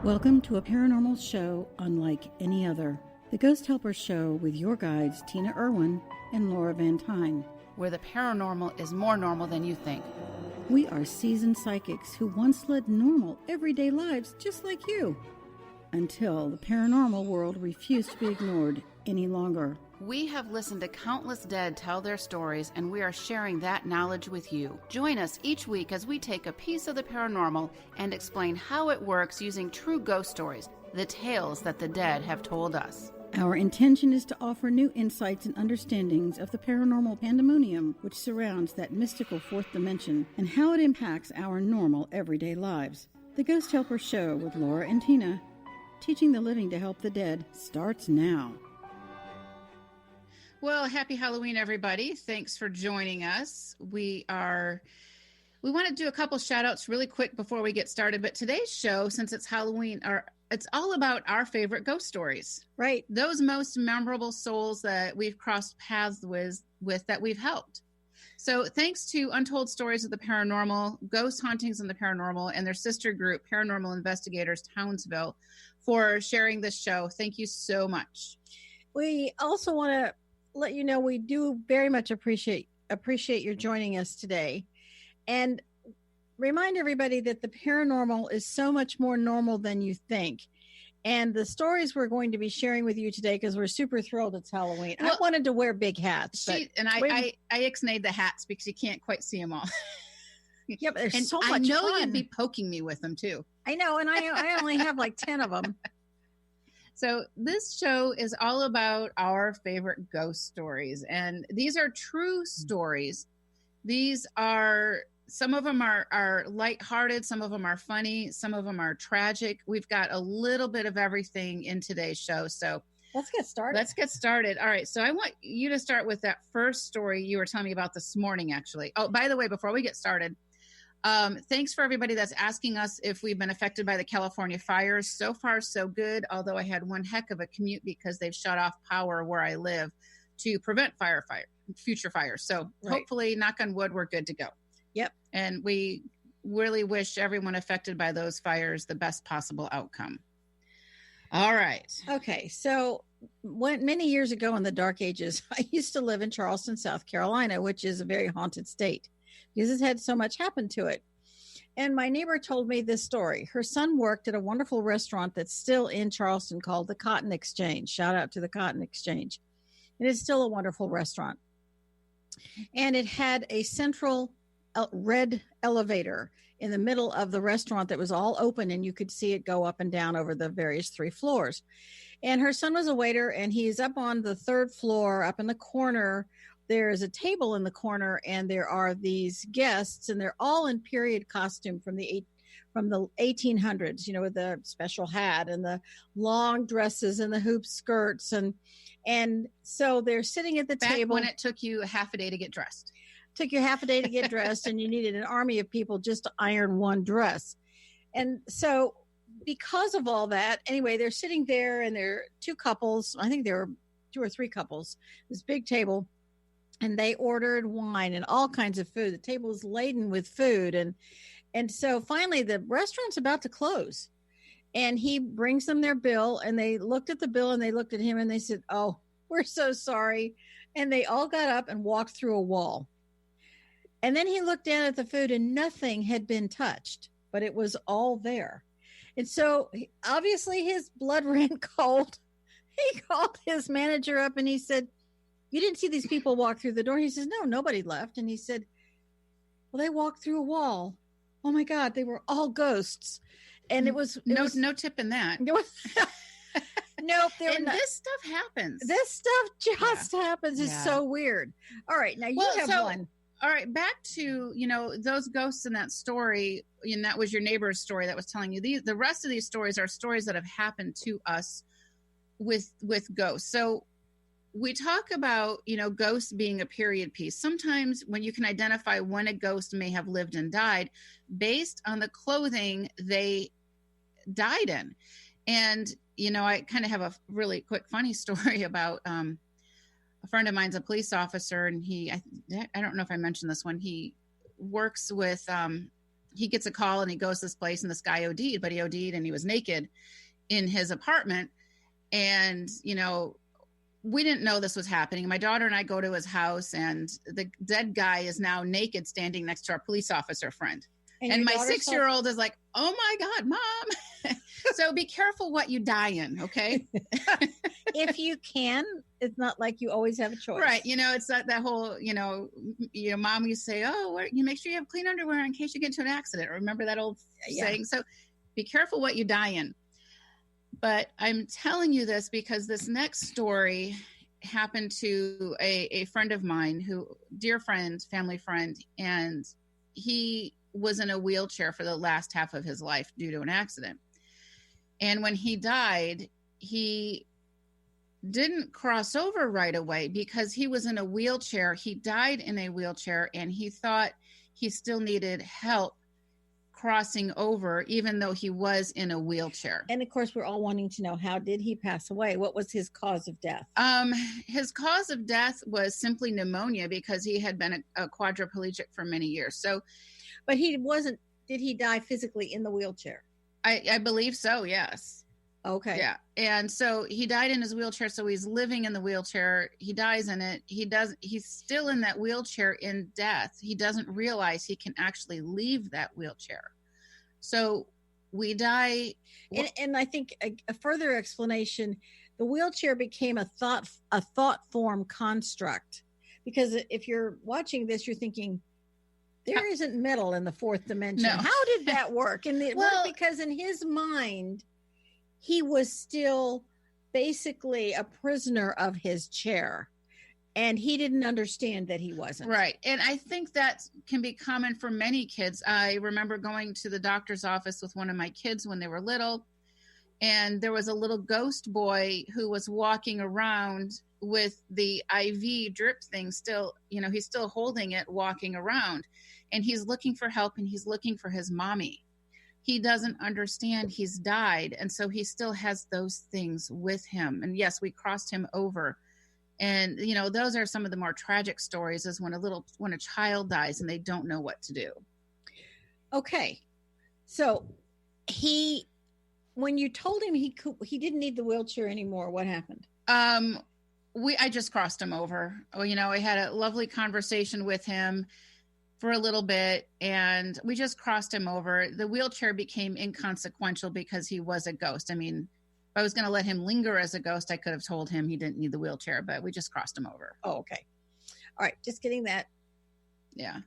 Welcome to a paranormal show unlike any other. The Ghost Helper Show with your guides Tina Irwin and Laura Van Tyne. Where the paranormal is more normal than you think. We are seasoned psychics who once led normal, everyday lives just like you. Until the paranormal world refused to be ignored any longer. We have listened to countless dead tell their stories, and we are sharing that knowledge with you. Join us each week as we take a piece of the paranormal and explain how it works using true ghost stories, the tales that the dead have told us. Our intention is to offer new insights and understandings of the paranormal pandemonium which surrounds that mystical fourth dimension and how it impacts our normal everyday lives. The Ghost Helper Show with Laura and Tina, teaching the living to help the dead, starts now. Well, happy Halloween, everybody. Thanks for joining us. We want to do a couple shout outs really quick before we get started. But today's show, since it's Halloween, it's all about our favorite ghost stories. Right. Those most memorable souls that we've crossed paths with that we've helped. So thanks to Untold Stories of the Paranormal, Ghost Hauntings and the Paranormal, and their sister group, Paranormal Investigators Townsville, for sharing this show. Thank you so much. We also want to let you know we do very much appreciate your joining us today, and remind everybody that the paranormal is so much more normal than you think. And the stories we're going to be sharing with you today, because we're super thrilled it's Halloween. Well, I wanted to wear big hats. I ixnayed the hats because you can't quite see them all. Yeah, but there's and so much I know fun. You'd be poking me with them too. I know, and I only have like 10 of them. So this show is all about our favorite ghost stories. And these are true stories. These are, some of them are lighthearted. Some of them are funny. Some of them are tragic. We've got a little bit of everything in today's show. So let's get started. All right. So I want you to start with that first story you were telling me about this morning, actually. Oh, by the way, before we get started, thanks for everybody that's asking us if we've been affected by the California fires. So far, so good, although I had one heck of a commute because they've shut off power where I live to prevent future fires. So Hopefully, knock on wood, we're good to go. Yep. And we really wish everyone affected by those fires the best possible outcome. All right. Okay. So many years ago in the dark ages, I used to live in Charleston, South Carolina, which is a very haunted state, because it's had so much happen to it. And my neighbor told me this story. Her son worked at a wonderful restaurant that's still in Charleston called the Cotton Exchange. Shout out to the Cotton Exchange. It is still a wonderful restaurant. And it had a central red elevator in the middle of the restaurant that was all open, and you could see it go up and down over the various 3 floors. And her son was a waiter, and he's up on the 3rd floor, up in the corner. There is a table in the corner, and there are these guests, and they're all in period costume from the 1800s, with the special hat and the long dresses and the hoop skirts. And so they're sitting at the table. When it took you half a day to get dressed. Took you half a day to get dressed, and you needed an army of people just to iron one dress. And so because of all that, anyway, they're sitting there, and there are 2 couples. I think there were 2 or 3 couples, this big table. And they ordered wine and all kinds of food. The table is laden with food. And so finally the restaurant's about to close. And he brings them their bill, and they looked at the bill, and they looked at him, and they said, "Oh, we're so sorry." And they all got up and walked through a wall. And then he looked down at the food, and nothing had been touched, but it was all there. And so obviously his blood ran cold. He called his manager up, and he said, "You didn't see these people walk through the door?" He says, "No, nobody left." And he said, "Well, they walked through a wall. Oh my God, they were all ghosts." And it was no tip in that. Nope. This stuff happens. This stuff just happens. It's so weird. All right. Now you have one. All right. Back to, those ghosts in that story. And that was your neighbor's story that was telling you the rest of these stories are stories that have happened to us with ghosts. So we talk about, ghosts being a period piece. Sometimes when you can identify when a ghost may have lived and died based on the clothing they died in. And, I kind of have a really quick funny story about a friend of mine's a police officer, and I don't know if I mentioned this one. He works with he gets a call and he goes to this place and this guy OD'd, but he OD'd and he was naked in his apartment. And, we didn't know this was happening. My daughter and I go to his house, and the dead guy is now naked standing next to our police officer friend. And my 6-year-old is like, oh my God, Mom. So be careful what you die in. Okay. If you can, it's not like you always have a choice. Right. It's that whole, Mom used to say, you make sure you have clean underwear in case you get into an accident. Remember that old saying? So be careful what you die in. But I'm telling you this because this next story happened to a friend of mine, dear friend, family friend, and he was in a wheelchair for the last half of his life due to an accident. And when he died, he didn't cross over right away because he was in a wheelchair. He died in a wheelchair, and he thought he still needed help crossing over, even though he was in a wheelchair. And of course, we're all wanting to know, how did he pass away? What was his cause of death? His cause of death was simply pneumonia because he had been a quadriplegic for many years. So, but did he die physically in the wheelchair? I believe so. Yes. Okay. Yeah. And so he died in his wheelchair. So he's living in the wheelchair. He dies in it. He's still in that wheelchair in death. He doesn't realize he can actually leave that wheelchair. So we die. And I think a further explanation, the wheelchair became a thought form construct, because if you're watching this, you're thinking, there isn't metal in the fourth dimension. No. How did that work? And it worked because in his mind, he was still basically a prisoner of his chair, and he didn't understand that he wasn't. Right. And I think that can be common for many kids. I remember going to the doctor's office with one of my kids when they were little, and there was a little ghost boy who was walking around with the IV drip thing still, he's still holding it, walking around, and he's looking for help, and he's looking for his mommy. He doesn't understand he's died. And so he still has those things with him. And yes, we crossed him over. And, those are some of the more tragic stories, is when a child dies and they don't know what to do. Okay. So when you told him he didn't need the wheelchair anymore, what happened? I just crossed him over. I had a lovely conversation with him for a little bit, and we just crossed him over. The wheelchair became inconsequential because he was a ghost. I mean, if I was going to let him linger as a ghost, I could have told him he didn't need the wheelchair, but we just crossed him over. Oh, okay. All right. Just getting that. Yeah.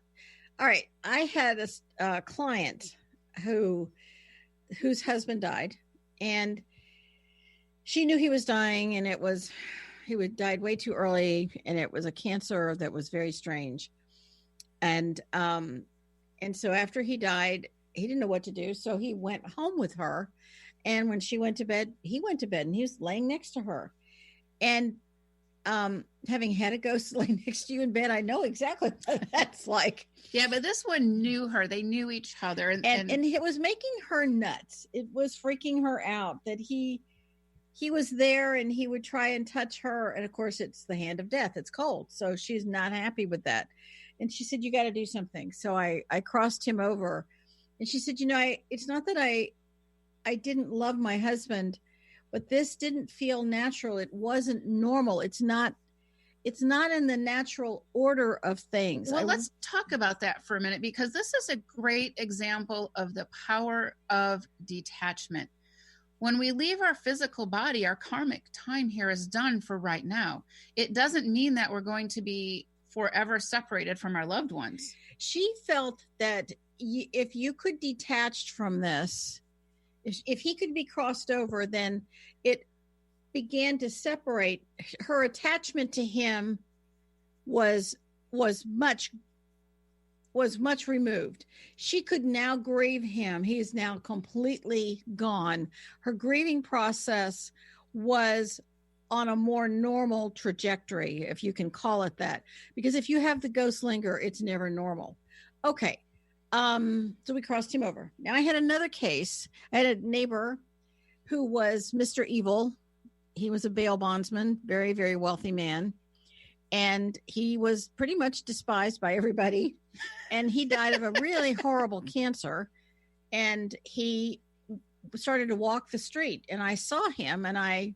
All right. I had a client whose husband died, and she knew he was dying, and he died way too early, and it was a cancer that was very strange. And so after he died, he didn't know what to do. So he went home with her. And when she went to bed, he went to bed, and he was laying next to her. And having had a ghost lay next to you in bed, I know exactly what that's like. Yeah, but this one knew her. They knew each other. And it was making her nuts. It was freaking her out that he was there, and he would try and touch her. And of course, it's the hand of death. It's cold. So she's not happy with that. And she said, you got to do something. So I crossed him over, and she said, it's not that I didn't love my husband, but this didn't feel natural. It wasn't normal. It's not in the natural order of things. Well, let's talk about that for a minute, because this is a great example of the power of detachment. When we leave our physical body, our karmic time here is done for right now. It doesn't mean that we're going to be forever separated from our loved ones. She felt that if you could detach from this, if he could be crossed over, then it began to separate. Her attachment to him was much removed. She could now grieve him. He is now completely gone. Her grieving process was on a more normal trajectory, if you can call it that, because if you have the ghost linger, it's never normal. Okay. So we crossed him over. Now I had another case. I had a neighbor who was Mr. Evil. He was a bail bondsman, very, very wealthy man. and he was pretty much despised by everybody. And he died of a really horrible cancer. And he started to walk the street, and I saw him, and I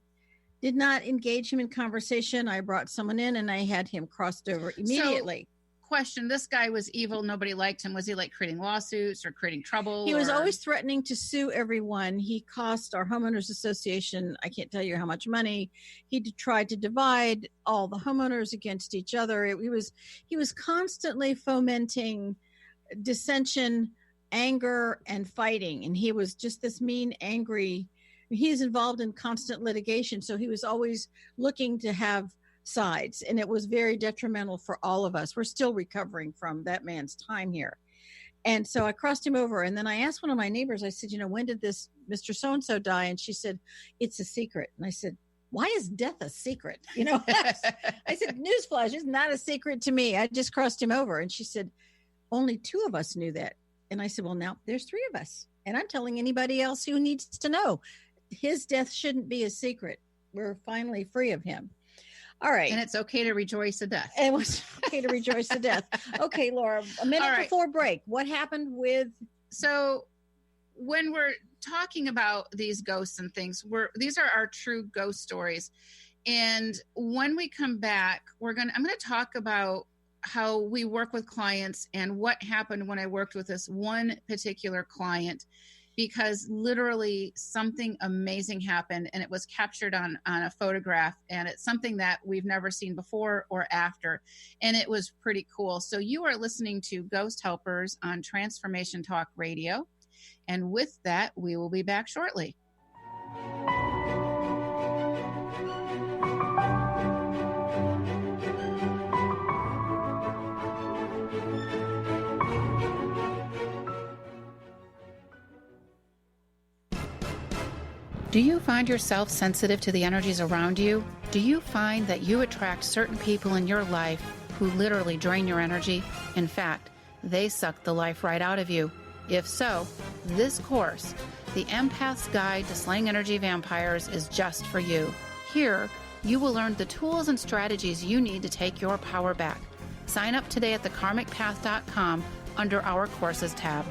did not engage him in conversation. I brought someone in, and I had him crossed over immediately. Question, this guy was evil, nobody liked him. Was he like creating lawsuits or creating trouble? He was always threatening to sue everyone. He cost our homeowners association, I can't tell you how much money. He tried to divide all the homeowners against each other. He was constantly fomenting dissension, anger, and fighting. And he was just this mean, angry. He's involved in constant litigation, so he was always looking to have sides, and it was very detrimental for all of us. We're still recovering from that man's time here. And so I crossed him over, and then I asked one of my neighbors, I said, when did this Mr. So-and-so die? And she said, it's a secret. And I said, why is death a secret? I said, newsflash, it's not a secret to me. I just crossed him over. And she said, only 2 of us knew that. And I said, well, now there's 3 of us, and I'm telling anybody else who needs to know. His death shouldn't be a secret. We're finally free of him. All right. And it's okay to rejoice at death. It was okay to rejoice at death. Okay, Laura, a minute before break, what happened with... So when we're talking about these ghosts and things, these are our true ghost stories. And when we come back, I'm going to talk about how we work with clients and what happened when I worked with this one particular client, because literally something amazing happened, and it was captured on a photograph, and it's something that we've never seen before or after, and it was pretty cool. So you are listening to Ghost Helpers on Transformation Talk Radio, and with that, we will be back shortly. Do you find yourself sensitive to the energies around you? Do you find that you attract certain people in your life who literally drain your energy? In fact, they suck the life right out of you. If so, this course, The Empath's Guide to Slaying Energy Vampires, is just for you. Here, you will learn the tools and strategies you need to take your power back. Sign up today at thekarmicpath.com under our Courses tab.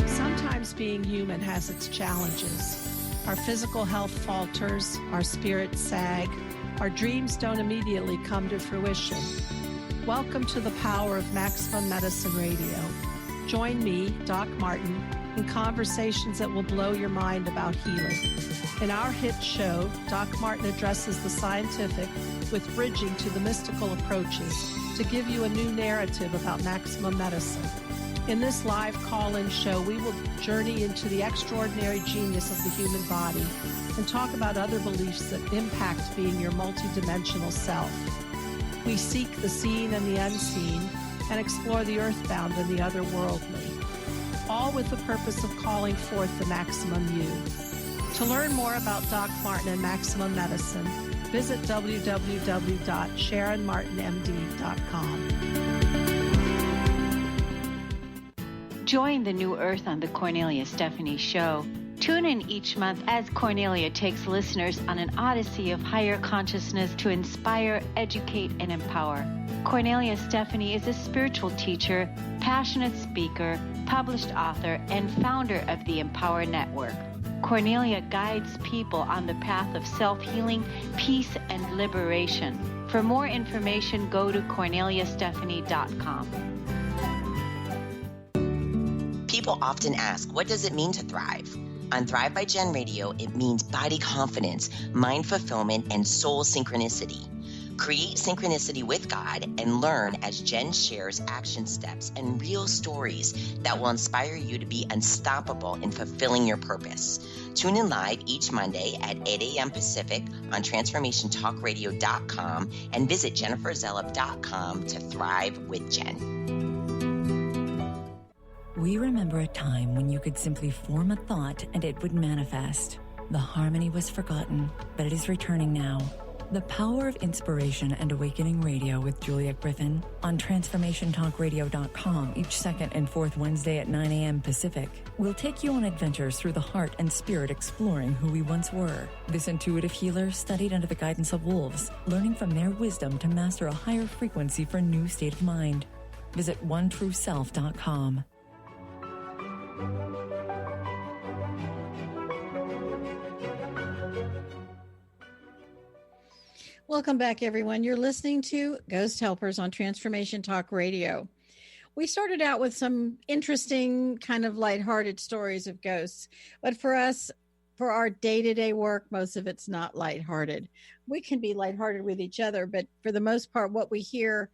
Sometimes being human has its challenges. Our physical health falters, our spirits sag, our dreams don't immediately come to fruition. Welcome to the power of Maximum Medicine Radio. Join me, Doc Martin, in conversations that will blow your mind about healing. In our hit show, Doc Martin addresses the scientific with bridging to the mystical approaches to give you a new narrative about maximum medicine. In this live call-in show, we will journey into the extraordinary genius of the human body and talk about other beliefs that impact being your multidimensional self. We seek the seen and the unseen and explore the earthbound and the otherworldly, all with the purpose of calling forth the maximum you. To learn more about Doc Martin and Maximum Medicine, visit www.sharonmartinmd.com. Join the New Earth on the Cornelia Stephanie Show. Tune in each month as Cornelia takes listeners on an odyssey of higher consciousness to inspire, educate, and empower. Cornelia Stephanie is a spiritual teacher, passionate speaker, published author, and founder of the Empower Network. Cornelia guides people on the path of self-healing, peace, and liberation. For more information, go to corneliastephanie.com. People often ask, what does it mean to thrive? On Thrive by Jen Radio, it means body confidence, mind fulfillment, and soul synchronicity. Create synchronicity with God and learn as Jen shares action steps and real stories that will inspire you to be unstoppable in fulfilling your purpose. Tune in live each Monday at 8 a.m. Pacific on transformationtalkradio.com and visit jenniferzellup.com to thrive with Jen. We remember a time when you could simply form a thought and it would manifest. The harmony was forgotten, but it is returning now. The Power of Inspiration and Awakening Radio with Juliet Griffin on TransformationTalkRadio.com each second and fourth Wednesday at 9 a.m. Pacific. We'll take you on adventures through the heart and spirit, exploring who we once were. This intuitive healer studied under the guidance of wolves, learning from their wisdom to master a higher frequency for a new state of mind. Visit OneTrueSelf.com. Welcome back, everyone. You're listening to Ghost Helpers on Transformation Talk Radio. We started out with some interesting, kind of lighthearted stories of ghosts, but for us, for our day-to-day work, most of it's not lighthearted. We can be lighthearted with each other, but for the most part, what we hear,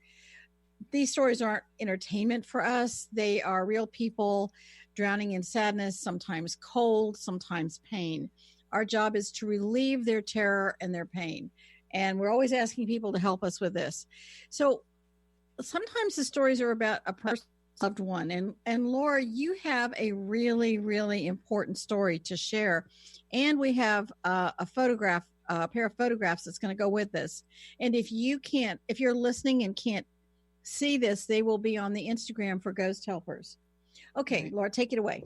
these stories aren't entertainment for us. They are real people drowning in sadness, sometimes cold, sometimes pain. Our job is to relieve their terror and their pain. And we're always asking people to help us with this. So sometimes the stories are about a person, loved one. And Laura, you have a really, really important story to share. And we have a photograph, a pair of photographs that's going to go with this. And if you're listening and can't see this, they will be on the Instagram for Ghost Helpers. Okay, right. Laura, take it away.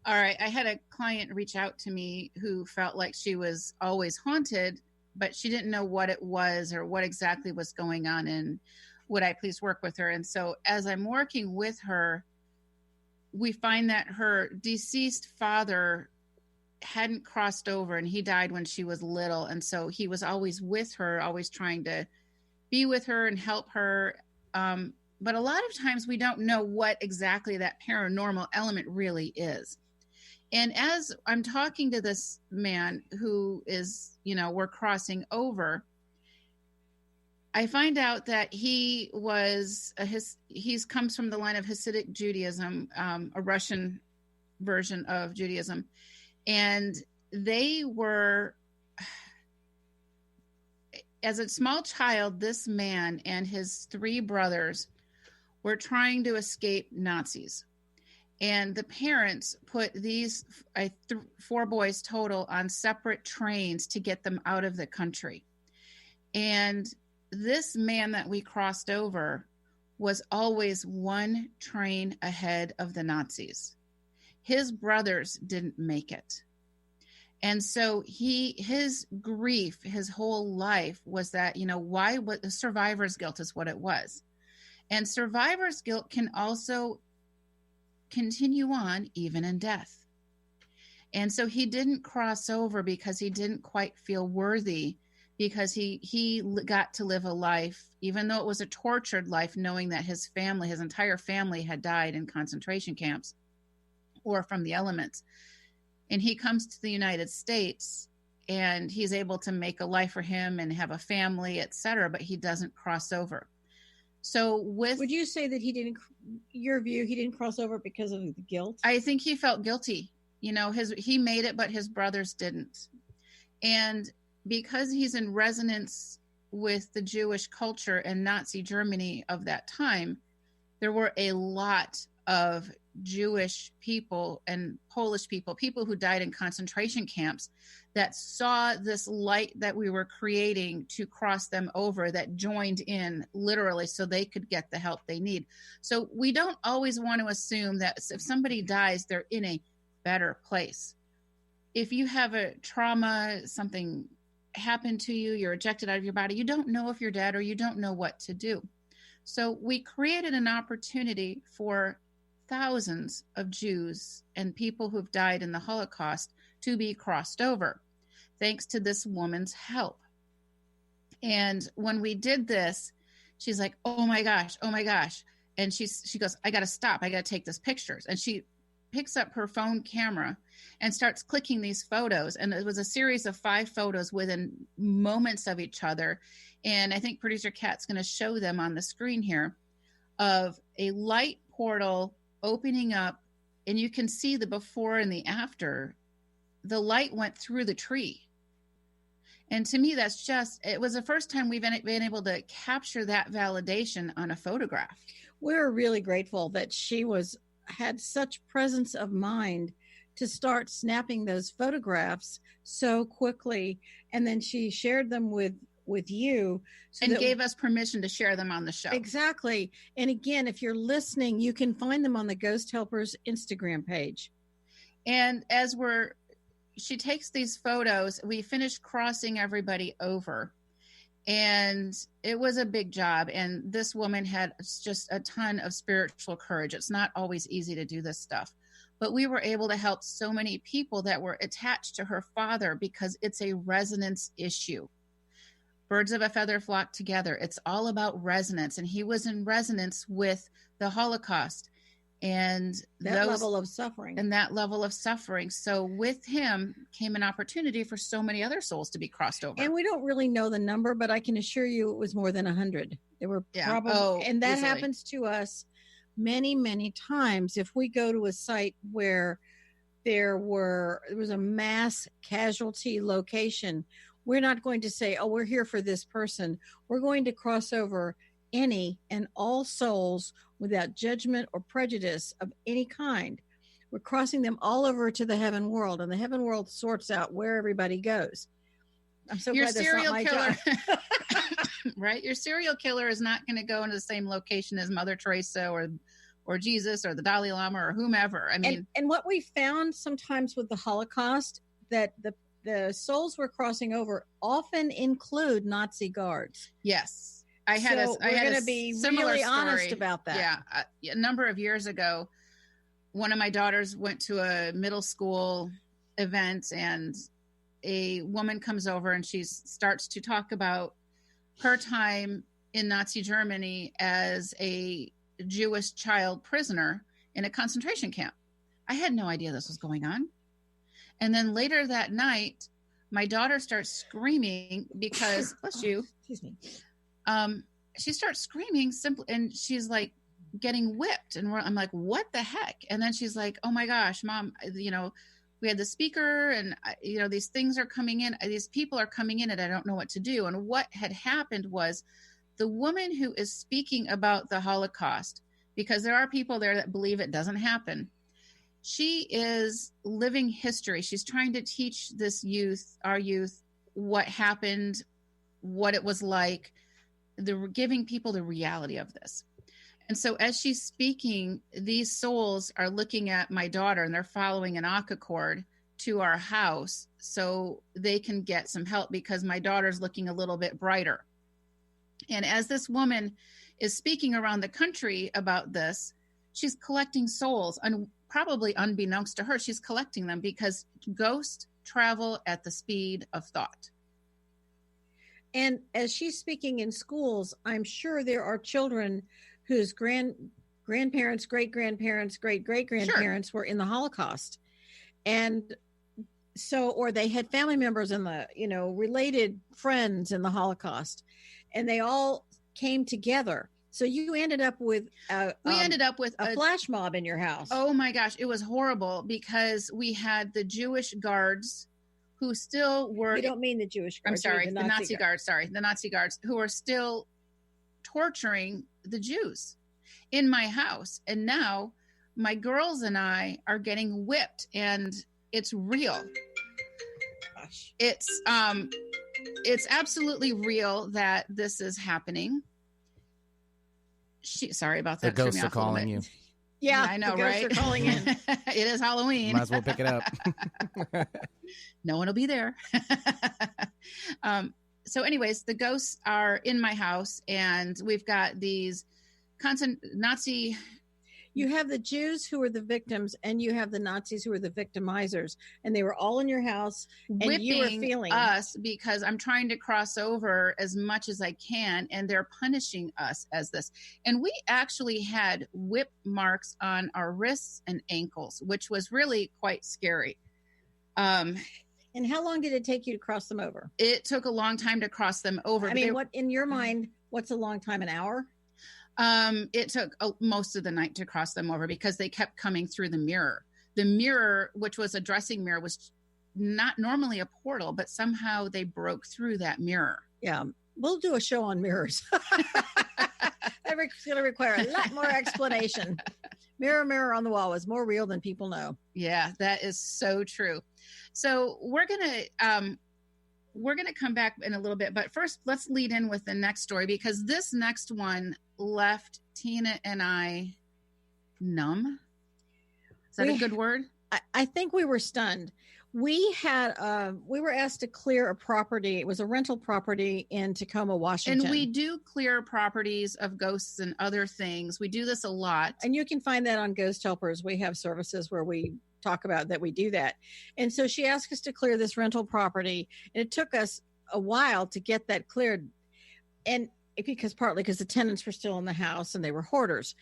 All right. I had a client reach out to me who felt like she was always haunted, but she didn't know what it was or what exactly was going on, and would I please work with her? And so as I'm working with her, we find that her deceased father hadn't crossed over, and he died when she was little. And so he was always with her, always trying to be with her and help her. But a lot of times we don't know what exactly that paranormal element really is. And as I'm talking to this man who is, we're crossing over, I find out that he comes from the line of Hasidic Judaism, a Russian version of Judaism. And they were, as a small child, this man and his 3 brothers were trying to escape Nazis. And the parents put these 4 boys total on separate trains to get them out of the country. And this man that we crossed over was always 1 train ahead of the Nazis. His brothers didn't make it. And so his grief, his whole life was that, what the survivor's guilt is what it was. And survivor's guilt can also continue on even in death. And so he didn't cross over because he didn't quite feel worthy, because he got to live a life, even though it was a tortured life, knowing that his entire family had died in concentration camps or from the elements. And he comes to the United States and he's able to make a life for him and have a family, etc., but he doesn't cross over. So would you say that he didn't cross over because of the guilt? I think he felt guilty. He made it, but his brothers didn't. And because he's in resonance with the Jewish culture and Nazi Germany of that time, there were a lot of Jewish people and Polish people who died in concentration camps that saw this light that we were creating to cross them over, that joined in literally so they could get the help they need. So we don't always want to assume that if somebody dies, they're in a better place. If you have a trauma, something happened to you, you're ejected out of your body, you don't know if you're dead or you don't know what to do. So we created an opportunity for thousands of Jews and people who've died in the Holocaust to be crossed over, thanks to this woman's help. And when we did this, she's like, oh my gosh. And she goes, I got to stop. I got to take these pictures. And she picks up her phone camera and starts clicking these photos. And it was a series of 5 photos within moments of each other. And I think producer Kat's going to show them on the screen here, of a light portal opening up, and you can see the before and the after. The light went through the tree. And to me, it was the first time we've been able to capture that validation on a photograph. We're really grateful that she had such presence of mind to start snapping those photographs so quickly. And then she shared them with with you. So and gave us permission to share them on the show. Exactly. And again, if you're listening, you can find them on the Ghost Helpers Instagram page. And as she takes these photos, we finished crossing everybody over. And it was a big job. And this woman had just a ton of spiritual courage. It's not always easy to do this stuff. But we were able to help so many people that were attached to her father because it's a resonance issue. Birds of a feather flock together. It's all about resonance. And he was in resonance with the Holocaust and that level of suffering. So with him came an opportunity for so many other souls to be crossed over. And we don't really know the number, but I can assure you it was more than 100. There were probably, and that easily happens to us many, many times. If we go to a site where there was a mass casualty location, we're not going to say, oh, we're here for this person. We're going to cross over any and all souls without judgment or prejudice of any kind. We're crossing them all over to the heaven world, and the heaven world sorts out where everybody goes. I'm so glad that's not my job. Right? Your serial killer is not going to go into the same location as Mother Teresa or Jesus or the Dalai Lama or whomever. I mean, and what we found sometimes with the Holocaust, that the souls we're crossing over often include Nazi guards. Yes. I had to be really honest about that. Yeah. A number of years ago, one of my daughters went to a middle school event, and a woman comes over and she starts to talk about her time in Nazi Germany as a Jewish child prisoner in a concentration camp. I had no idea this was going on. And then later that night, my daughter starts screaming because, bless you. Excuse me. She starts screaming simply, and she's like getting whipped. And I'm like, what the heck? And then she's like, oh my gosh, Mom, we had the speaker and, these things are coming in. These people are coming in and I don't know what to do. And what had happened was the woman who is speaking about the Holocaust, because there are people there that believe it doesn't happen. She is living history. She's trying to teach our youth, what happened, what it was like, giving people the reality of this. And so as she's speaking, these souls are looking at my daughter and they're following an Akka cord to our house so they can get some help because my daughter's looking a little bit brighter. And as this woman is speaking around the country about this, she's collecting souls, and probably unbeknownst to her, she's collecting them because ghosts travel at the speed of thought. And as she's speaking in schools, I'm sure there are children whose grandparents, great-grandparents, great-great-grandparents were in the Holocaust. And so, or they had family members in the, related friends in the Holocaust, and they all came together. So you ended up with a flash mob in your house. Oh my gosh, it was horrible because we had the Jewish guards who still were. You don't mean the Jewish guards. I'm sorry, the Nazi guards. Sorry, the Nazi guards who are still torturing the Jews in my house. And now my girls and I are getting whipped, and it's real. Gosh. It's absolutely real that this is happening. Sorry about that. The ghosts are calling you. Yeah, I know, the ghosts right? are calling in. It is Halloween. Might as well pick it up. No one will be there. So anyways, the ghosts are in my house, and we've got these Nazi. You have the Jews who are the victims, and you have the Nazis who are the victimizers, and they were all in your house, and you were feeling us because I'm trying to cross over as much as I can, and they're punishing us as this. And we actually had whip marks on our wrists and ankles, which was really quite scary. And how long did it take you to cross them over? It took a long time to cross them over. I mean, what in your mind? What's a long time? An hour? It took most of the night to cross them over because they kept coming through the mirror. The mirror, which was a dressing mirror, was not normally a portal, but somehow they broke through that mirror. Yeah. We'll do a show on mirrors. It's going to require a lot more explanation. Mirror, mirror on the wall is more real than people know. Yeah, that is so true. So we're going to we're going to come back in a little bit, but first let's lead in with the next story, because this next one left Tina and I numb. Is that a good word? I think we were stunned. We were asked to clear a property. It was a rental property in Tacoma, Washington. And we do clear properties of ghosts and other things. We do this a lot. And you can find that on Ghost Helpers. We have services where we talk about that we do that. And so she asked us to clear this rental property. And it took us a while to get that cleared. And partly because the tenants were still in the house and they were hoarders.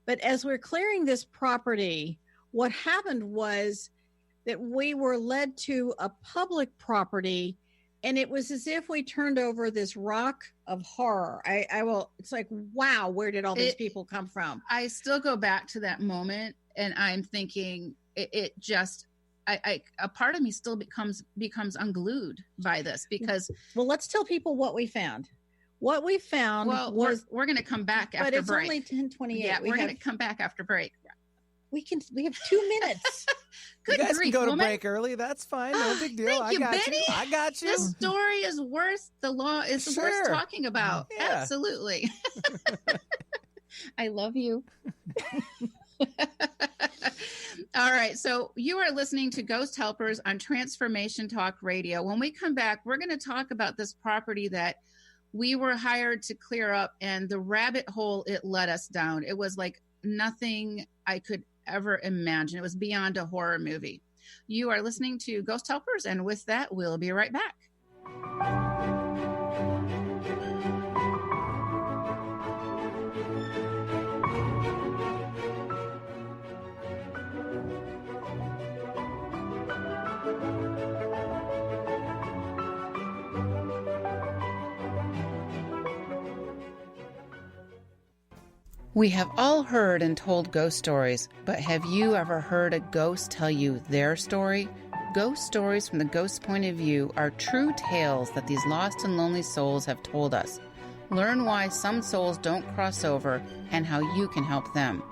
But as we're clearing this property, what happened was that we were led to a public property, and it was as if we turned over this rock of horror. It's like, wow, where did all these people come from? I still go back to that moment, and I'm thinking a part of me still becomes unglued by this, because. Well, let's tell people what we found. What we found was. We're going to come back after break. But it's only 10:28. Yeah, we're going to come back after break. We have 2 minutes. Good you guys grief, can go to woman. break early. That's fine. No big deal. Thank I you, got Betty. you. I got you. This story is worth worth talking about. Yeah. Absolutely. I love you. All right. So you are listening to Ghost Helpers on Transformation Talk Radio. When we come back, we're going to talk about this property that we were hired to clear up, and the rabbit hole it led us down. It was like nothing I could ever imagine. It was beyond a horror movie. You are listening to Ghost Helpers, and with that, we'll be right back. We have all heard and told ghost stories, but have you ever heard a ghost tell you their story? Ghost stories from the ghost's point of view are true tales that these lost and lonely souls have told us. Learn why some souls don't cross over and how you can help them.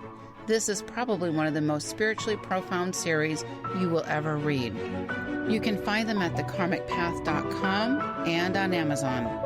This is probably one of the most spiritually profound series you will ever read. You can find them at thekarmicpath.com and on Amazon.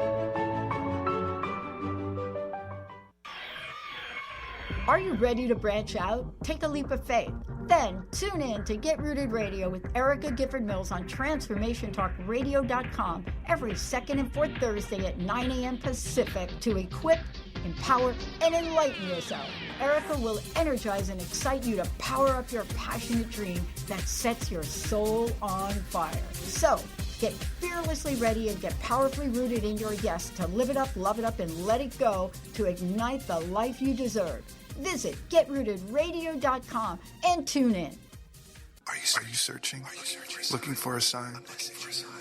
Are you ready to branch out? Take a leap of faith. Then tune in to Get Rooted Radio with Erica Gifford Mills on TransformationTalkRadio.com every second and fourth Thursday at 9 a.m. Pacific to equip, empower, and enlighten yourself. Erica will energize and excite you to power up your passionate dream that sets your soul on fire. So, get fearlessly ready and get powerfully rooted in your yes to live it up, love it up, and let it go to ignite the life you deserve. Visit GetRootedRadio.com and tune in. Are you searching? Looking for a sign?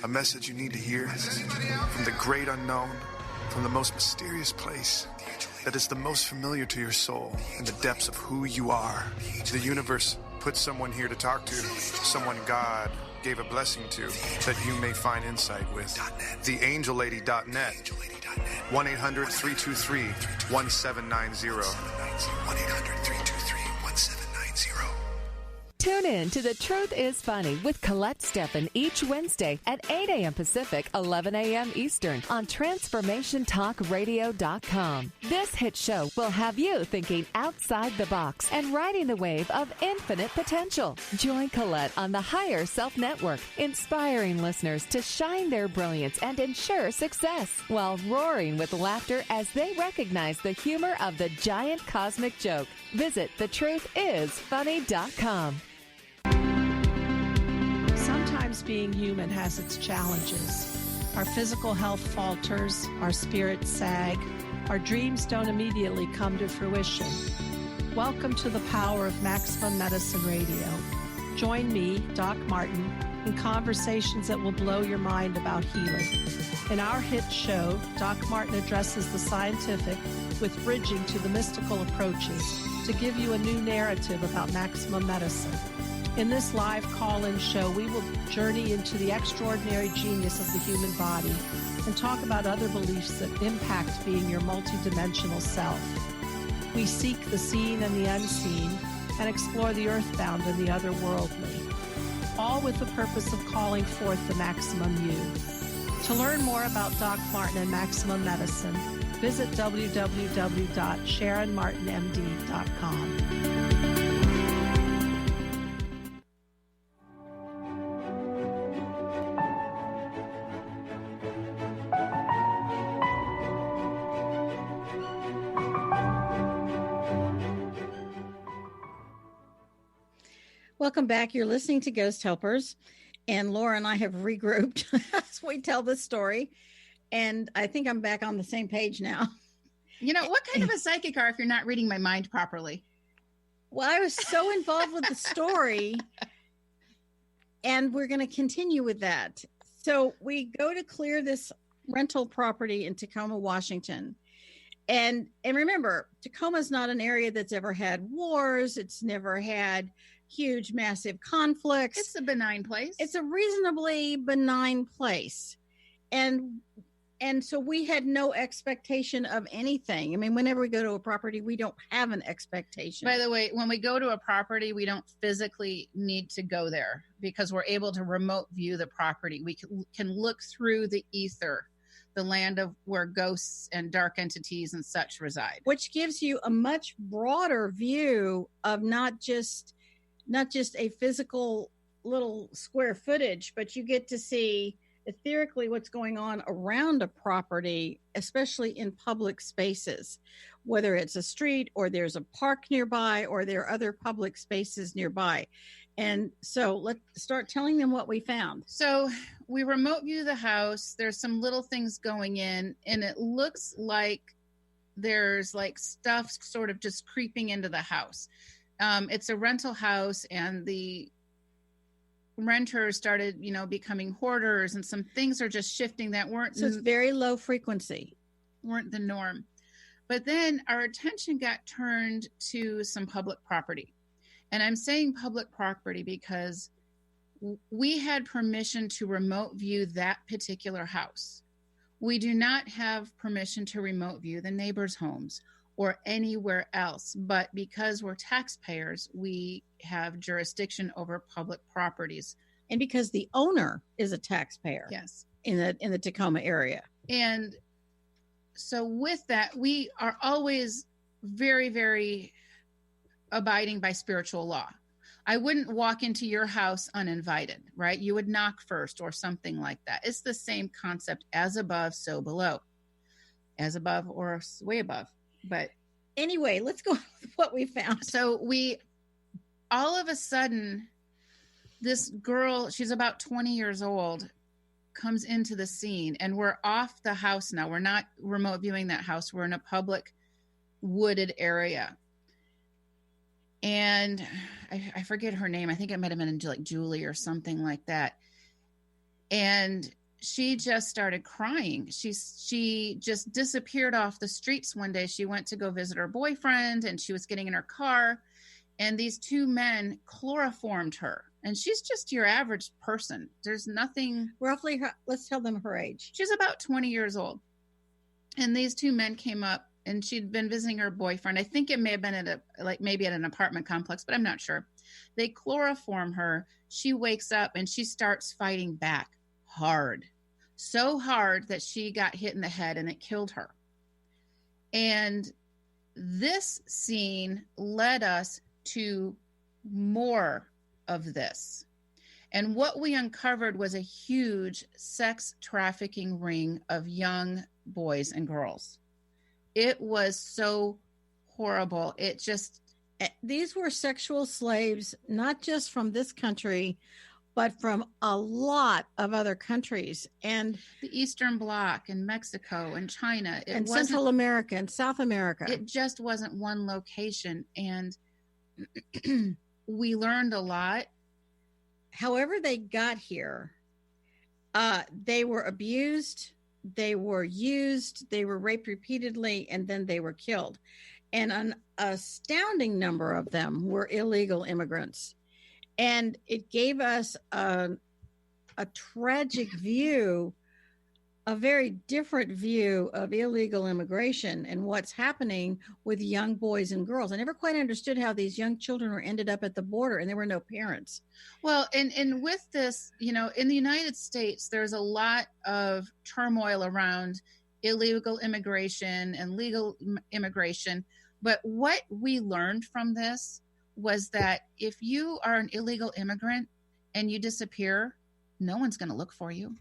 A message you need to hear? From the great unknown, from the most mysterious place that is the most familiar to your soul in the depths of who you are. The universe put someone here to talk to, someone God gave a blessing to, that you may find insight with. TheAngelLady.net. 1-800-323-1790. 1-800-323-1790. Tune in to The Truth is Funny with Colette Steffen each Wednesday at 8 a.m. Pacific, 11 a.m. Eastern on TransformationTalkRadio.com. This hit show will have you thinking outside the box and riding the wave of infinite potential. Join Colette on the Higher Self Network, inspiring listeners to shine their brilliance and ensure success while roaring with laughter as they recognize the humor of the giant cosmic joke. Visit thetruthисfunny.com. Sometimes being human has its challenges. Our physical health falters, our spirits sag, our dreams don't immediately come to fruition. Welcome to the power of Maximum Medicine Radio. Join me, Doc Martin, in conversations that will blow your mind about healing. In our hit show, Doc Martin addresses the scientific with bridging to the mystical approaches to give you a new narrative about maximum medicine. In this live call-in show, we will journey into the extraordinary genius of the human body and talk about other beliefs that impact being your multidimensional self. We seek the seen and the unseen and explore the earthbound and the otherworldly, all with the purpose of calling forth the maximum you. To learn more about Doc Martin and Maximum Medicine, visit www.sharonmartinmd.com. Welcome back. You're listening to Ghost Helpers, and Laura and I have regrouped as we tell this story. And I think I'm back on the same page now. You know, what kind of a psychic are if you're not reading my mind properly? Well, I was so involved with the story, and we're going to continue with that. So we go to clear this rental property in Tacoma, Washington. And remember, Tacoma is not an area that's ever had wars. It's never had huge, massive conflicts. It's a benign place. It's a reasonably benign place. And so we had no expectation of anything. I mean, whenever we go to a property, we don't have an expectation. By the way, when we go to a property, we don't physically need to go there because we're able to remote view the property. We can look through the ether, the land of where ghosts and dark entities and such reside. Which gives you a much broader view of not just a physical little square footage, but you get to see etherically what's going on around a property, especially in public spaces, whether it's a street or there's a park nearby or there are other public spaces nearby. And so let's start telling them what we found. So we remote view the house. There's some little things going in, and it looks like there's like stuff sort of just creeping into the house. It's a rental house, and the renters started, becoming hoarders, and some things are just shifting that weren't. So it's very low frequency. Weren't the norm. But then our attention got turned to some public property. And I'm saying public property because we had permission to remote view that particular house. We do not have permission to remote view the neighbors' homes or anywhere else, but because we're taxpayers, we have jurisdiction over public properties. And because the owner is a taxpayer. Yes. In the Tacoma area. And so with that, we are always very, very abiding by spiritual law. I wouldn't walk into your house uninvited, right? You would knock first or something like that. It's the same concept, as above, so below. As above or way above. But anyway, let's go with what we found. So all of a sudden, this girl, she's about 20 years old, comes into the scene, and we're off the house now. We're not remote viewing that house. We're in a public wooded area. And I forget her name. I think it might have been like Julie or something like that. And she just started crying. She just disappeared off the streets one day. She went to go visit her boyfriend, and she was getting in her car, and these two men chloroformed her. And she's just your average person. There's nothing. Roughly, let's tell them her age. She's about 20 years old. And these two men came up, and she'd been visiting her boyfriend. I think it may have been at maybe at an apartment complex, but I'm not sure. They chloroform her. She wakes up, and she starts fighting back hard. So hard that she got hit in the head, and it killed her. And this scene led us to more of this. And what we uncovered was a huge sex trafficking ring of young boys and girls. It was so horrible. These were sexual slaves, not just from this country, but from a lot of other countries. And the Eastern Bloc and Mexico and China. And Central America and South America. It just wasn't one location. And we learned a lot. However they got here, they were abused, they were used, they were raped repeatedly, and then they were killed. And an astounding number of them were illegal immigrants. And it gave us a tragic view a very different view of illegal immigration and what's happening with young boys and girls. I never quite understood how these young children were ended up at the border and there were no parents. Well, and with this, you know, in the United States, there's a lot of turmoil around illegal immigration and legal immigration. But what we learned from this was that if you are an illegal immigrant and you disappear, no one's going to look for you.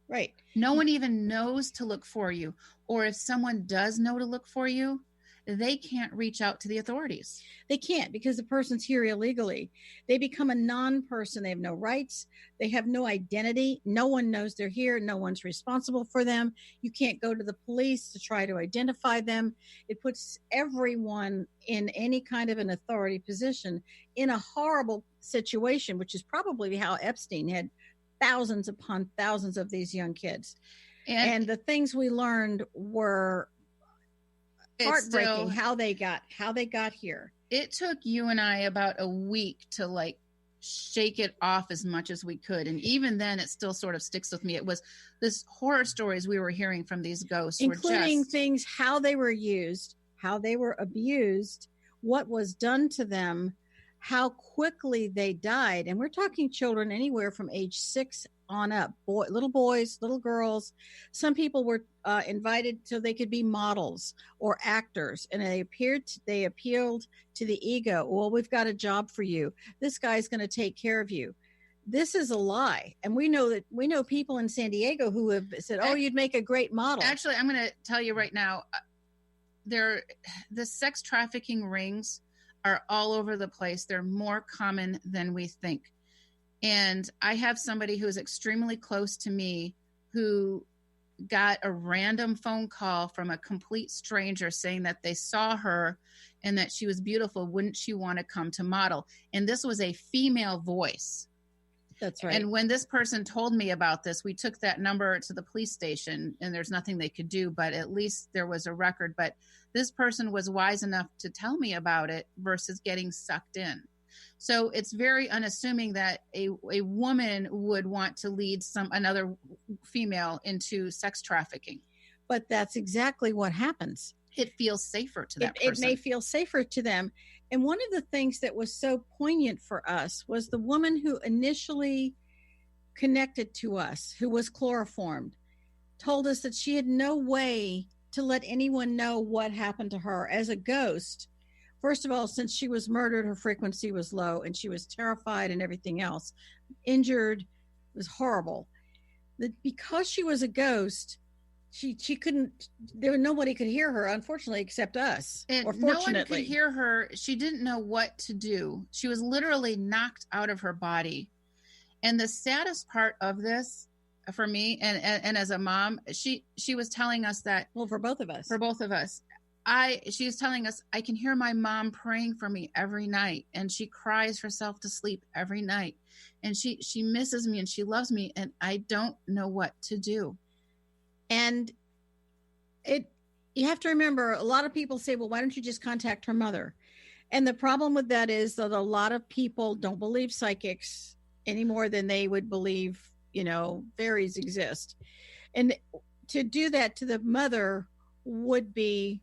Right. No one even knows to look for you. Or if someone does know to look for you, they can't reach out to the authorities. They can't because the person's here illegally. They become a non-person. They have no rights. They have no identity. No one knows they're here. No one's responsible for them. You can't go to the police to try to identify them. It puts everyone in any kind of an authority position in a horrible situation, which is probably how Epstein had thousands upon thousands of these young kids. And the things we learned were heartbreaking. How they got here. It took you and I about a week to like shake it off as much as we could, and even then it still sort of sticks with me. It was this horror stories we were hearing from these ghosts, including things, how they were used, how they were abused, what was done to them, how quickly they died. And we're talking children anywhere from age 6 on up, little boys, little girls. Some people were invited so they could be models or actors, and they appealed to the ego. Well, we've got a job for you. This guy's going to take care of you. This is a lie. And we know people in San Diego who have said, oh, you'd make a great model. Actually, I'm going to tell you right now, the sex trafficking rings are all over the place. They're more common than we think. And I have somebody who is extremely close to me who got a random phone call from a complete stranger saying that they saw her and that she was beautiful. Wouldn't she want to come to model? And this was a female voice. That's right. And when this person told me about this, we took that number to the police station, and there's nothing they could do, but at least there was a record. But this person was wise enough to tell me about it versus getting sucked in. So it's very unassuming that a woman would want to lead another female into sex trafficking. But that's exactly what happens. It feels safer to that person. It may feel safer to them. And one of the things that was so poignant for us was the woman who initially connected to us, who was chloroformed, told us that she had no way to let anyone know what happened to her as a ghost. First of all, since she was murdered, her frequency was low and she was terrified and everything else. Injured, it was horrible. Because she was a ghost, she couldn't, nobody could hear her, unfortunately, except us. And or fortunately. No one could hear her. She didn't know what to do. She was literally knocked out of her body. And the saddest part of this for me, and as a mom, she was telling us that. Well, for both of us. She was telling us, I can hear my mom praying for me every night, and she cries herself to sleep every night, and she misses me and she loves me, and I don't know what to do. And you have to remember, a lot of people say, well, why don't you just contact her mother? And the problem with that is that a lot of people don't believe psychics any more than they would believe, fairies exist. And to do that to the mother would be,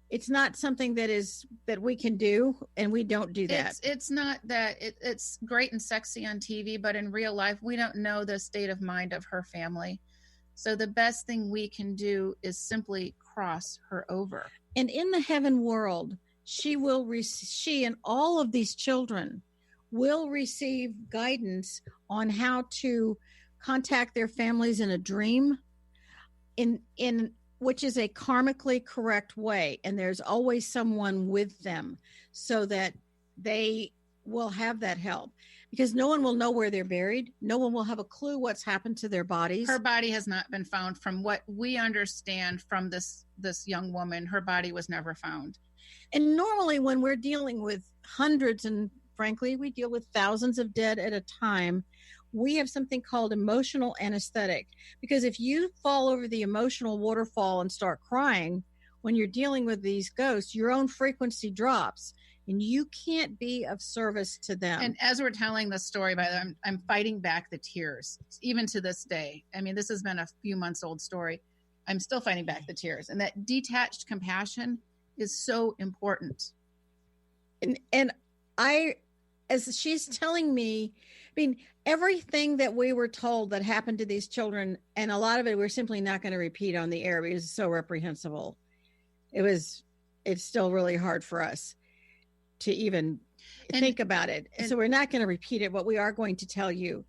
it's not something that we can do, and we don't do that. It's not that it's great and sexy on TV, but in real life, we don't know the state of mind of her family. So the best thing we can do is simply cross her over. And in the heaven world, she and all of these children will receive guidance on how to contact their families in a dream, in which is a karmically correct way. And there's always someone with them so that they will have that help, because no one will know where they're buried. No one will have a clue what's happened to their bodies. Her body has not been found. From what we understand from this young woman, her body was never found. And normally when we're dealing with hundreds, and frankly, we deal with thousands of dead at a time, we have something called emotional anesthetic, because if you fall over the emotional waterfall and start crying when you're dealing with these ghosts, your own frequency drops and you can't be of service to them. And as we're telling the story, by the way, I'm fighting back the tears, even to this day. I mean, this has been a few months old story. I'm still fighting back the tears. And that detached compassion is so important. And I, as she's telling me, I mean, everything that we were told that happened to these children, and a lot of it we're simply not going to repeat on the air because it's so reprehensible. It's still really hard for us to even think about it. And so we're not going to repeat it. What we are going to tell you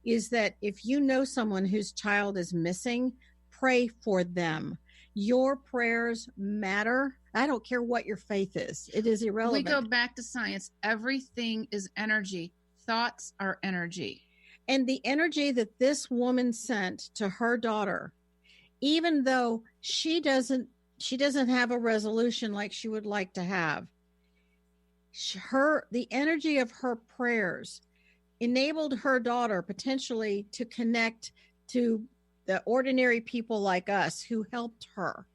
is that if you know someone whose child is missing, pray for them. Your prayers matter. I don't care what your faith is. It is irrelevant. We go back to science. Everything is energy. Thoughts are energy. And the energy that this woman sent to her daughter, even though she doesn't have a resolution like she would like to have, the energy of her prayers enabled her daughter potentially to connect to the ordinary people like us who helped her.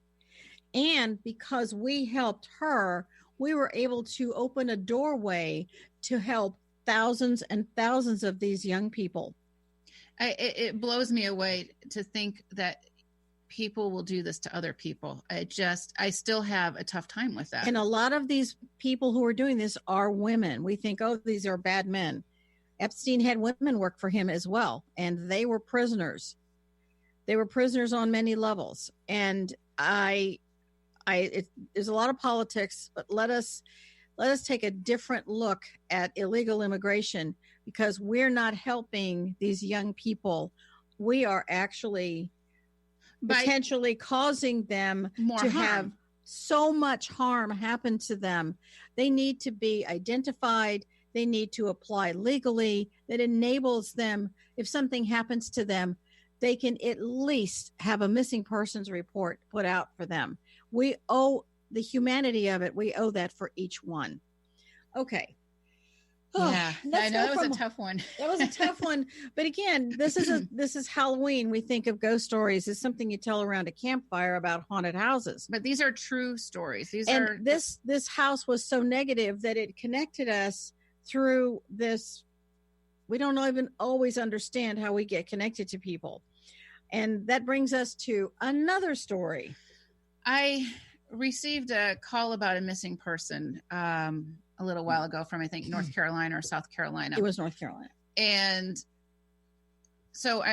And because we helped her, we were able to open a doorway to help thousands and thousands of these young people. It blows me away to think that people will do this to other people. I still have a tough time with that. And a lot of these people who are doing this are women. We think, oh, these are bad men. Epstein had women work for him as well, and they were prisoners. They were prisoners on many levels. And there's a lot of politics, but let us take a different look at illegal immigration, because we're not helping these young people. We are actually potentially causing them to have so much harm happen to them. They need to be identified. They need to apply legally that enables them, if something happens to them, they can at least have a missing persons report put out for them. We owe the humanity of it. We owe that for each one. Okay. Yeah, I know that was a tough one. That was a tough one. But again, this is Halloween. We think of ghost stories as something you tell around a campfire about haunted houses. But these are true stories. This house was so negative that it connected us through this. We don't even always understand how we get connected to people. And that brings us to another story. I received a call about a missing person a little while ago from, I think, North Carolina or South Carolina. It was North Carolina. And so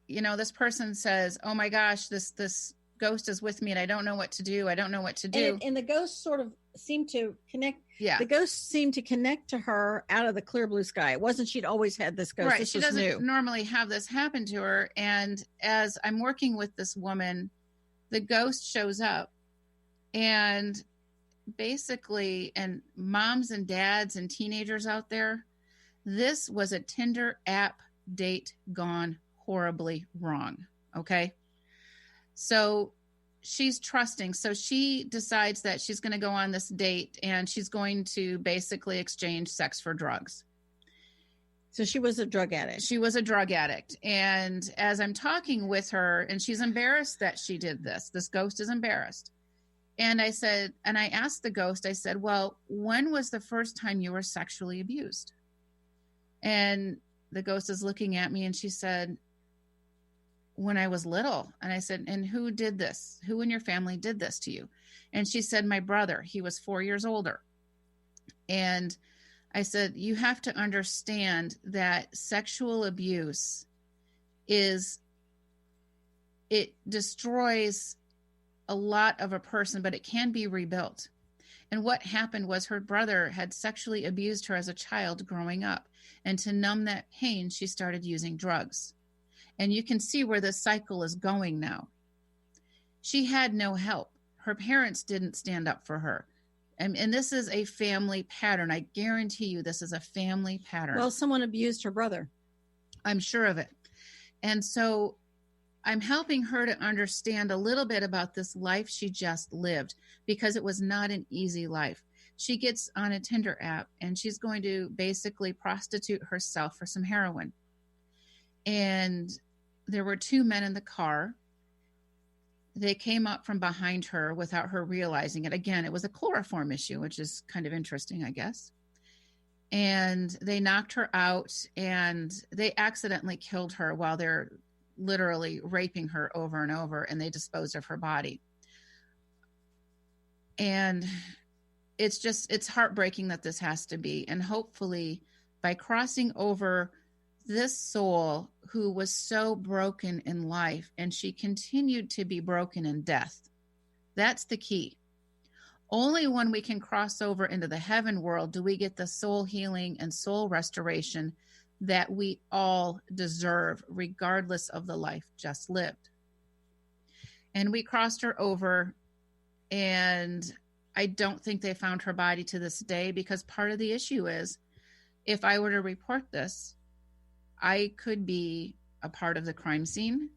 this person says, oh my gosh, this ghost is with me and I don't know what to do. I don't know what to do. And the ghost sort of seemed to connect. Yeah. The ghost seemed to connect to her out of the clear blue sky. It wasn't she'd always had this ghost. Right. This she doesn't normally have this happen to her. And as I'm working with this woman, the ghost shows up, and basically, and moms and dads and teenagers out there, this was a Tinder app date gone horribly wrong. Okay. So she's trusting. So she decides that she's going to go on this date and she's going to basically exchange sex for drugs. So she was a drug addict. She was a drug addict. And as I'm talking with her, and she's embarrassed that she did this ghost is embarrassed. And I asked the ghost, I said, well, when was the first time you were sexually abused? And the ghost is looking at me and she said, when I was little. And I said, and who did this? Who in your family did this to you? And she said, my brother. He was 4 years older. And I said, you have to understand that sexual abuse it destroys a lot of a person, but it can be rebuilt. And what happened was her brother had sexually abused her as a child growing up. And to numb that pain, she started using drugs. And you can see where this cycle is going now. She had no help. Her parents didn't stand up for her. And this is a family pattern. I guarantee you this is a family pattern. Well, someone abused her brother. I'm sure of it. And so I'm helping her to understand a little bit about this life she just lived, because it was not an easy life. She gets on a Tinder app and she's going to basically prostitute herself for some heroin. And there were two men in the car. they came up from behind her without her realizing it. Again, it was a chloroform issue, which is kind of interesting, I guess. And they knocked her out, and they accidentally killed her while they're literally raping her over and over, and they disposed of her body. And it's heartbreaking that this has to be. And hopefully by crossing over this soul who was so broken in life, and she continued to be broken in death, that's the key. Only when we can cross over into the heaven world do we get the soul healing and soul restoration that we all deserve, regardless of the life just lived. And we crossed her over, and I don't think they found her body to this day, because part of the issue is, if I were to report this, I could be a part of the crime scene.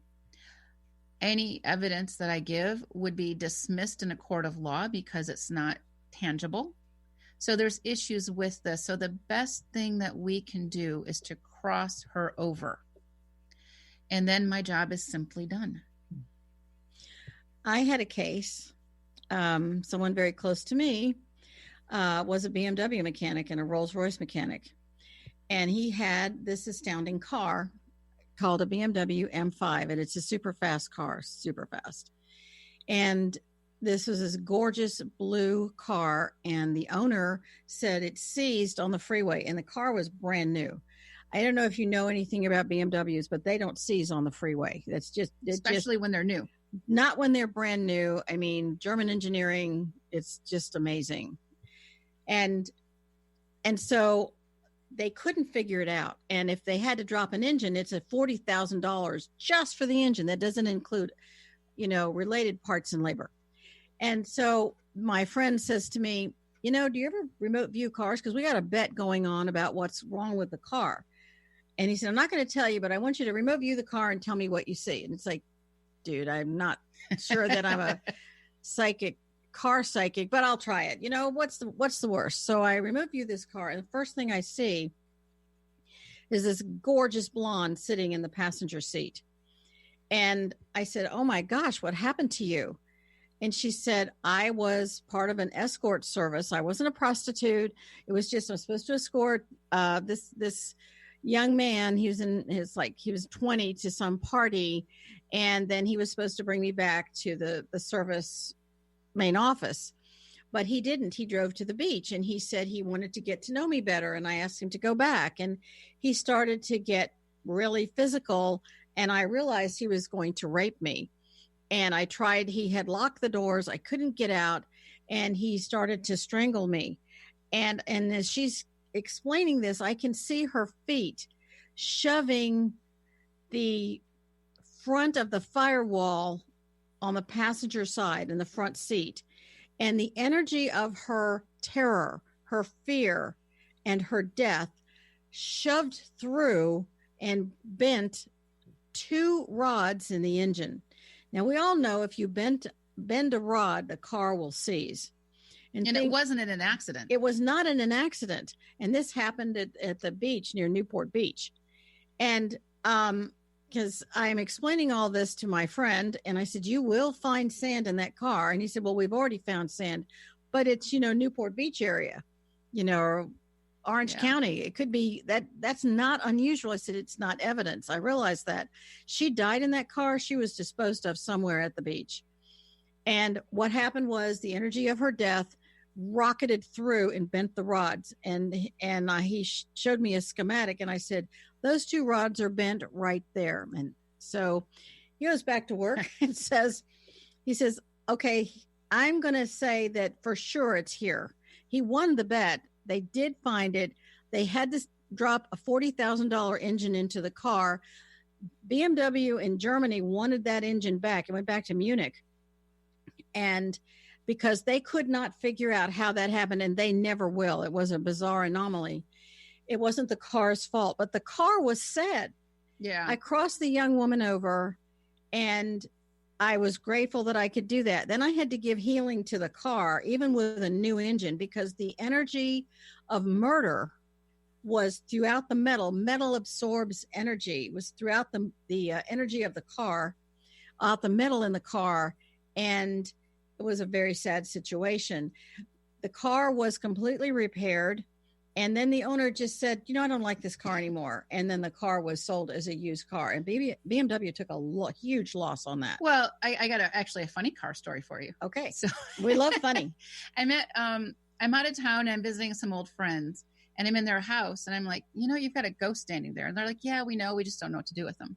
Any evidence that I give would be dismissed in a court of law because it's not tangible. So there's issues with this. So the best thing that we can do is to cross her over. And then my job is simply done. I had a case. Someone very close to me was a BMW mechanic and a Rolls-Royce mechanic. And he had this astounding car called a BMW M5, and it's a super fast car, super fast. And this was this gorgeous blue car, and the owner said it seized on the freeway, and the car was brand new. I don't know if you know anything about BMWs, but they don't seize on the freeway. That's just especially when they're new. Not when they're brand new. I mean, German engineering, it's just amazing. And so they couldn't figure it out. And if they had to drop an engine, it's a $40,000 just for the engine. That doesn't include, related parts and labor. And so my friend says to me, do you ever remote view cars? Because we got a bet going on about what's wrong with the car. And he said, I'm not going to tell you, but I want you to remote view the car and tell me what you see. And it's like, dude, I'm not sure that I'm a car psychic, but I'll try it. What's the worst? So I remote view this car, and the first thing I see is this gorgeous blonde sitting in the passenger seat. And I said, oh my gosh, what happened to you? And she said, I was part of an escort service. I wasn't a prostitute. It was just, I was supposed to escort this young man. He was he was 20 to some party. And then he was supposed to bring me back to the service main office, but he didn't. He drove to the beach, and he said he wanted to get to know me better. And I asked him to go back, and he started to get really physical. And I realized he was going to rape me. And I tried, he had locked the doors. I couldn't get out, and he started to strangle me. And as she's explaining this, I can see her feet shoving the front of the firewall on the passenger side in the front seat. And the energy of her terror, her fear, and her death shoved through and bent 2 rods in the engine. Now, we all know if you bend a rod, the car will seize. And it wasn't in an accident. It was not in an accident. And this happened at the beach near Newport Beach. And because I'm explaining all this to my friend, and I said, you will find sand in that car. And he said, well, we've already found sand, but it's, Newport Beach area, or Orange County. It could be that's not unusual. I said, it's not evidence. I realized that she died in that car. She was disposed of somewhere at the beach. And what happened was the energy of her death rocketed through and bent the rods. And he showed me a schematic, and I said, those 2 rods are bent right there. And so he goes back to work and he says, okay, I'm going to say that for sure it's here. He won the bet. They did find it. They had to drop a $40,000 engine into the car. BMW in Germany wanted that engine back. It went back to Munich. And because they could not figure out how that happened, and they never will. It was a bizarre anomaly. It wasn't the car's fault, but the car was sad. Yeah. I crossed the young woman over, and I was grateful that I could do that. Then I had to give healing to the car, even with a new engine, because the energy of murder was throughout the metal. Metal absorbs energy. It was throughout the energy of the car, the metal in the car, and it was a very sad situation. The car was completely repaired, and then the owner just said, I don't like this car anymore. And then the car was sold as a used car, and BMW took a huge loss on that. Well, I got actually a funny car story for you. Okay. So we love funny. I'm out of town, and I'm visiting some old friends, and I'm in their house, and I'm like, you've got a ghost standing there. And they're like, yeah, we know. We just don't know what to do with them.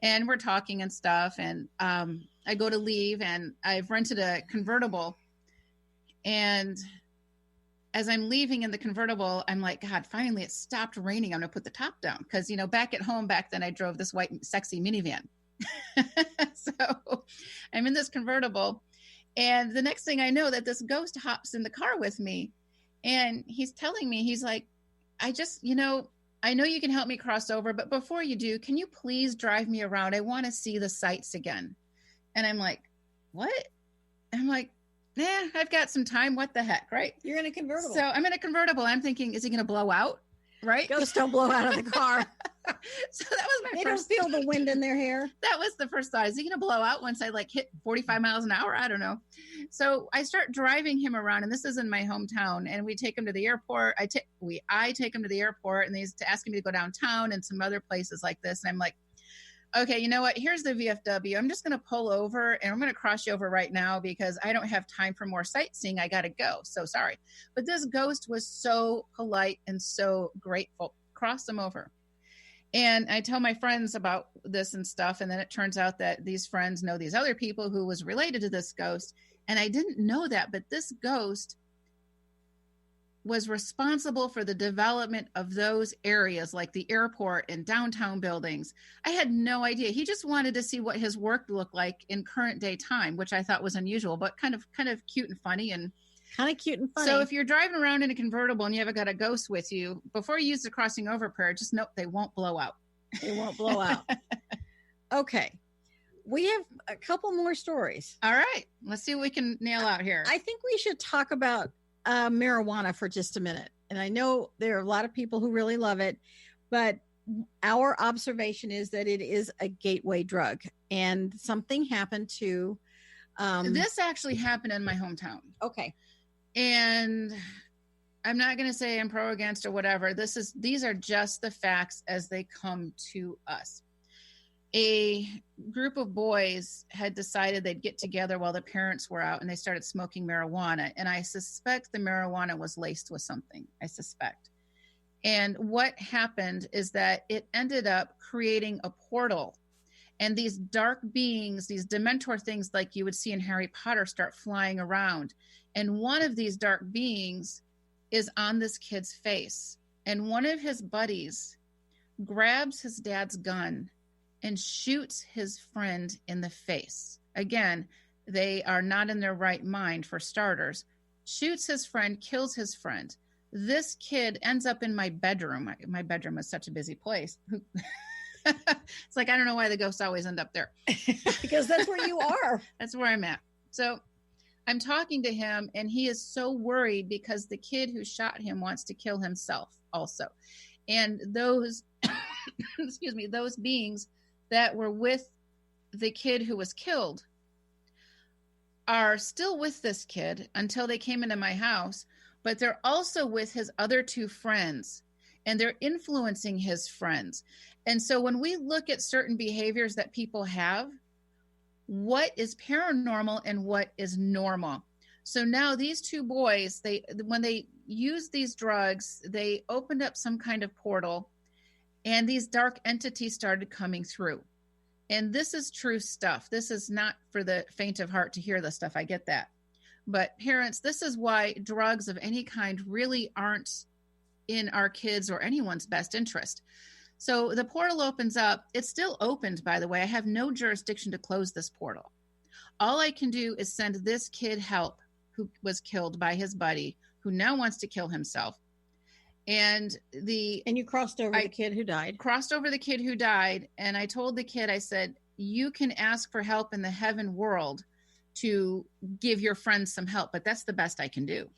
And we're talking and stuff. And I go to leave, and I've rented a convertible. And as I'm leaving in the convertible, I'm like, God, finally it stopped raining. I'm going to put the top down. Because, back at home back then, I drove this white, sexy minivan. So I'm in this convertible. And the next thing I know, that this ghost hops in the car with me. And he's telling me, he's like, I just, I know you can help me cross over. But before you do, can you please drive me around? I want to see the sights again. And I'm like, what? I'm like, I've got some time. What the heck, right? You're in a convertible. So I'm in a convertible. I'm thinking, is he going to blow out? Right? Ghosts don't blow out of the car. So that was my first. They don't feel the wind in their hair. That was the first thought. Is he going to blow out once I hit 45 miles an hour? I don't know. So I start driving him around, and this is in my hometown, and we take him to the airport. I take him to the airport, and he's asking me to go downtown and some other places like this. And I'm like, okay, you know what? Here's the VFW. I'm just going to pull over, and I'm going to cross you over right now because I don't have time for more sightseeing. I got to go. So sorry. But this ghost was so polite and so grateful. Cross him over. And I tell my friends about this and stuff. And then it turns out that these friends know these other people who was related to this ghost. And I didn't know that, but this ghost was responsible for the development of those areas like the airport and downtown buildings. I had no idea. He just wanted to see what his work looked like in current day time, which I thought was unusual, but kind of cute and funny. And kind of cute and funny. So if you're driving around in a convertible and you haven't got a ghost with you, before you use the crossing over prayer, just note they won't blow out. They won't blow out. Okay. We have a couple more stories. All right. Let's see what we can nail out here. I think we should talk about marijuana for just a minute. And I know there are a lot of people who really love it, but our observation is that it is a gateway drug. And something happened to... this actually happened in my hometown. Okay. And I'm not going to say I'm pro or against or whatever. These are just the facts as they come to us. A group of boys had decided they'd get together while the parents were out, and they started smoking marijuana. And I suspect the marijuana was laced with something. I suspect. And what happened is that it ended up creating a portal. And these dark beings, these Dementor things like you would see in Harry Potter, start flying around. And one of these dark beings is on this kid's face. And one of his buddies grabs his dad's gun and shoots his friend in the face. Again, they are not in their right mind, for starters. Shoots his friend, kills his friend. This kid ends up in my bedroom. My bedroom is such a busy place. It's like, I don't know why the ghosts always end up there. Because that's where you are. That's where I'm at. So I'm talking to him, and he is so worried because the kid who shot him wants to kill himself also. And those, excuse me, those beings that were with the kid who was killed are still with this kid until they came into my house, but they're also with his other two friends, and they're influencing his friends. And so when we look at certain behaviors that people have, what is paranormal and what is normal? So now these two boys, when they used these drugs, they opened up some kind of portal, and these dark entities started coming through. And this is true stuff. This is not for the faint of heart to hear this stuff. I get that. But parents, this is why drugs of any kind really aren't in our kids or anyone's best interest. So the portal opens up. It's still opened, by the way. I have no jurisdiction to close this portal. All I can do is send this kid help who was killed by his buddy, who now wants to kill himself. And you crossed over the kid who died. Crossed over the kid who died. And I told the kid, I said, you can ask for help in the heaven world to give your friends some help, but that's the best I can do.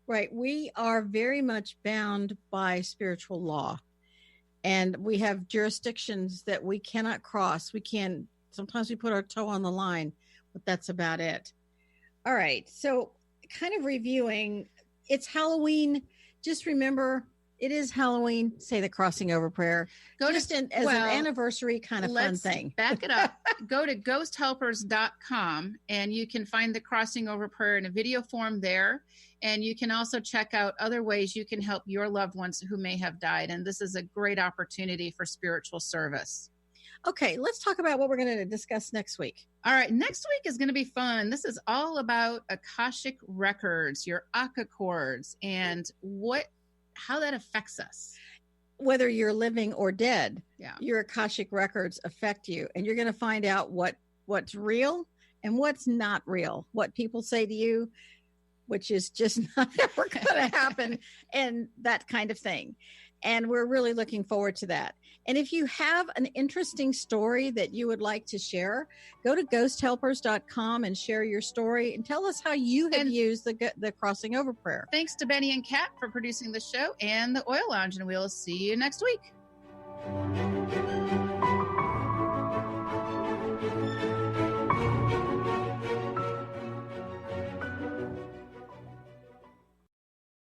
Right. We are very much bound by spiritual law. And we have jurisdictions that we cannot cross. Sometimes we put our toe on the line but that's about it. All right. So kind of reviewing, it's Halloween. Just remember, it is Halloween. Say the crossing over prayer. As an anniversary kind of fun thing. Back it up. Go to ghosthelpers.com and you can find the crossing over prayer in a video form there. And you can also check out other ways you can help your loved ones who may have died. And this is a great opportunity for spiritual service. Okay, let's talk about what we're going to discuss next week. All right, next week is going to be fun. This is all about Akashic records, your Akka cords, and how that affects us. Whether you're living or dead, yeah, your Akashic records affect you, and you're going to find out what's real and what's not real. What people say to you, which is just not ever going to happen, and that kind of thing. And we're really looking forward to that. And if you have an interesting story that you would like to share, go to ghosthelpers.com and share your story and tell us how you have used the crossing over prayer. Thanks to Benny and Kat for producing the show and the Oil Lounge, and we'll see you next week.